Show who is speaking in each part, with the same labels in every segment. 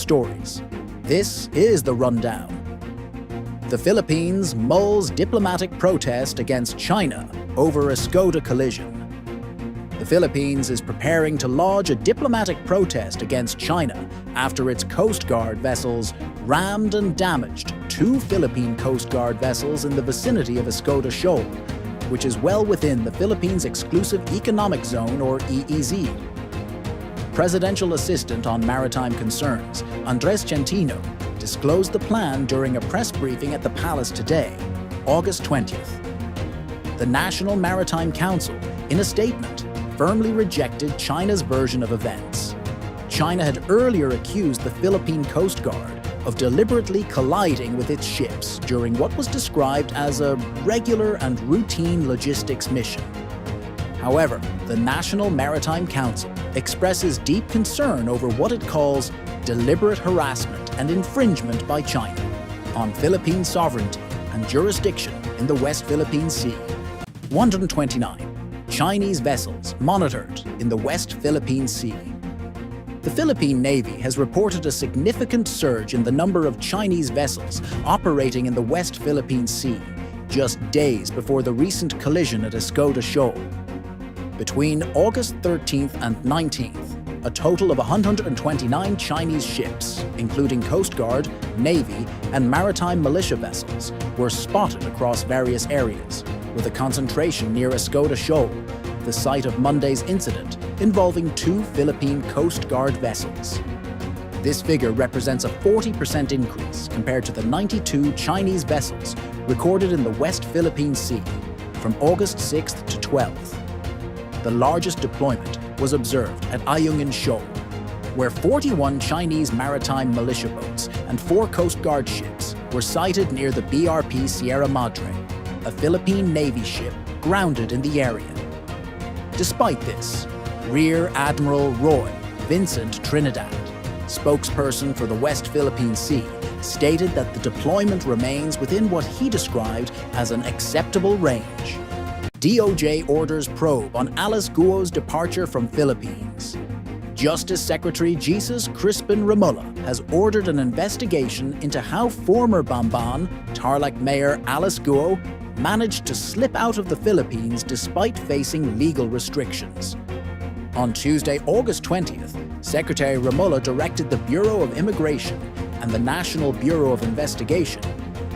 Speaker 1: stories. This is the rundown. The Philippines mulls diplomatic protest against China over Escoda collision. The Philippines is preparing to lodge a diplomatic protest against China after its Coast Guard vessels rammed and damaged two Philippine Coast Guard vessels in the vicinity of Escoda Shoal, which is well within the Philippines' Exclusive Economic Zone, or EEZ. Presidential Assistant on Maritime Concerns, Andres Centino, disclosed the plan during a press briefing at the Palace today, August 20th. The National Maritime Council, in a statement, firmly rejected China's version of events. China had earlier accused the Philippine Coast Guard of deliberately colliding with its ships during what was described as a regular and routine logistics mission. However, the National Maritime Council expresses deep concern over what it calls deliberate harassment and infringement by China on Philippine sovereignty and jurisdiction in the West Philippine Sea. 129 Chinese vessels monitored in the West Philippine Sea. The Philippine Navy has reported a significant surge in the number of Chinese vessels operating in the West Philippine Sea, just days before the recent collision at Escoda Shoal. Between August 13th and 19th, a total of 129 Chinese ships, including Coast Guard, Navy, and maritime militia vessels, were spotted across various areas, with a concentration near Escoda Shoal, the site of Monday's incident involving two Philippine Coast Guard vessels. This figure represents a 40% increase compared to the 92 Chinese vessels recorded in the West Philippine Sea from August 6th to 12th. The largest deployment was observed at Ayungin Shoal, where 41 Chinese maritime militia boats and 4 Coast Guard ships were sighted near the BRP Sierra Madre, a Philippine Navy ship grounded in the area. Despite this, Rear Admiral Roy Vincent Trinidad, spokesperson for the West Philippine Sea, stated that the deployment remains within what he described as an acceptable range. DOJ orders probe on Alice Guo's departure from Philippines. Justice Secretary Jesus Crispin Remulla has ordered an investigation into how former Bamban, Tarlac Mayor Alice Guo, managed to slip out of the Philippines despite facing legal restrictions. On Tuesday, August 20th, Secretary Remulla directed the Bureau of Immigration and the National Bureau of Investigation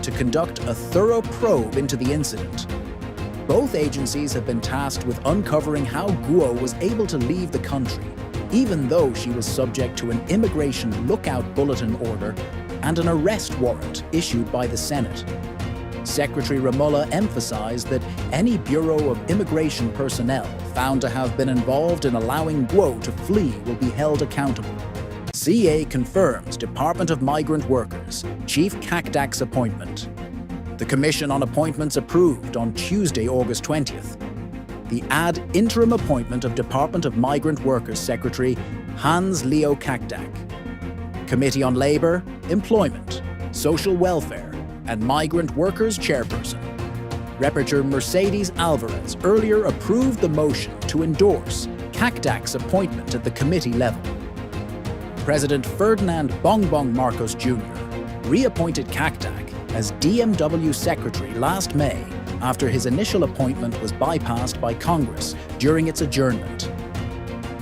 Speaker 1: to conduct a thorough probe into the incident. Both agencies have been tasked with uncovering how Guo was able to leave the country, even though she was subject to an immigration lookout bulletin order and an arrest warrant issued by the Senate. Secretary Remulla emphasized that any Bureau of Immigration personnel found to have been involved in allowing Guo to flee will be held accountable. CA confirms Department of Migrant Workers Chief Cacdac's appointment. The Commission on Appointments approved on Tuesday, August 20th, the ad interim appointment of Department of Migrant Workers Secretary Hans Leo Cacdac. Committee on Labor, Employment, Social Welfare, and Migrant Workers Chairperson, Reporter Mercedes Alvarez earlier approved the motion to endorse Cacdac's appointment at the committee level. President Ferdinand Bongbong Marcos Jr. reappointed Cacdac as DMW Secretary last May after his initial appointment was bypassed by Congress during its adjournment.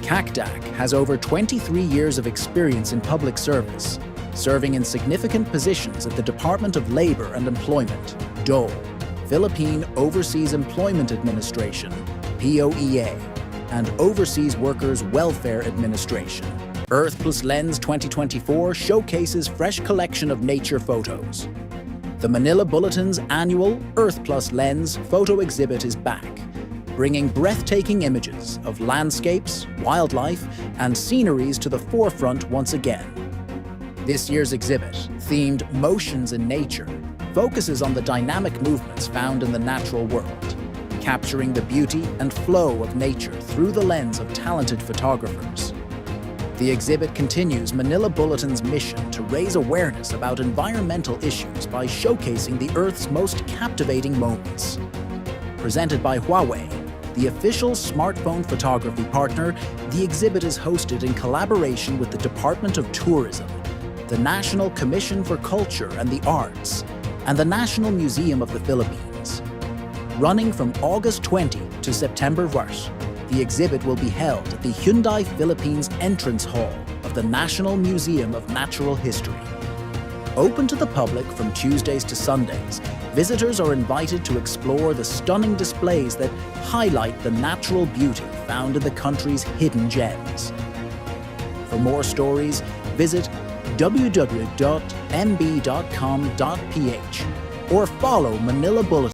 Speaker 1: Cacdac has over 23 years of experience in public service, serving in significant positions at the Department of Labor and Employment, DOLE, Philippine Overseas Employment Administration, POEA, and Overseas Workers Welfare Administration. Earth+Lens 2024 showcases fresh collection of nature photos. The Manila Bulletin's annual Earth+Lens photo exhibit is back, bringing breathtaking images of landscapes, wildlife, and sceneries to the forefront once again. This year's exhibit, themed Motions in Nature, focuses on the dynamic movements found in the natural world, capturing the beauty and flow of nature through the lens of talented photographers. The exhibit continues Manila Bulletin's mission to raise awareness about environmental issues by showcasing the Earth's most captivating moments. Presented by Huawei, the official smartphone photography partner, the exhibit is hosted in collaboration with the Department of Tourism, the National Commission for Culture and the Arts, and the National Museum of the Philippines. Running from August 20 to September 1st, the exhibit will be held at the Hyundai Philippines Entrance Hall of the National Museum of Natural History. Open to the public from Tuesdays to Sundays, visitors are invited to explore the stunning displays that highlight the natural beauty found in the country's hidden gems. For more stories, visit www.mb.com.ph or follow Manila Bulletin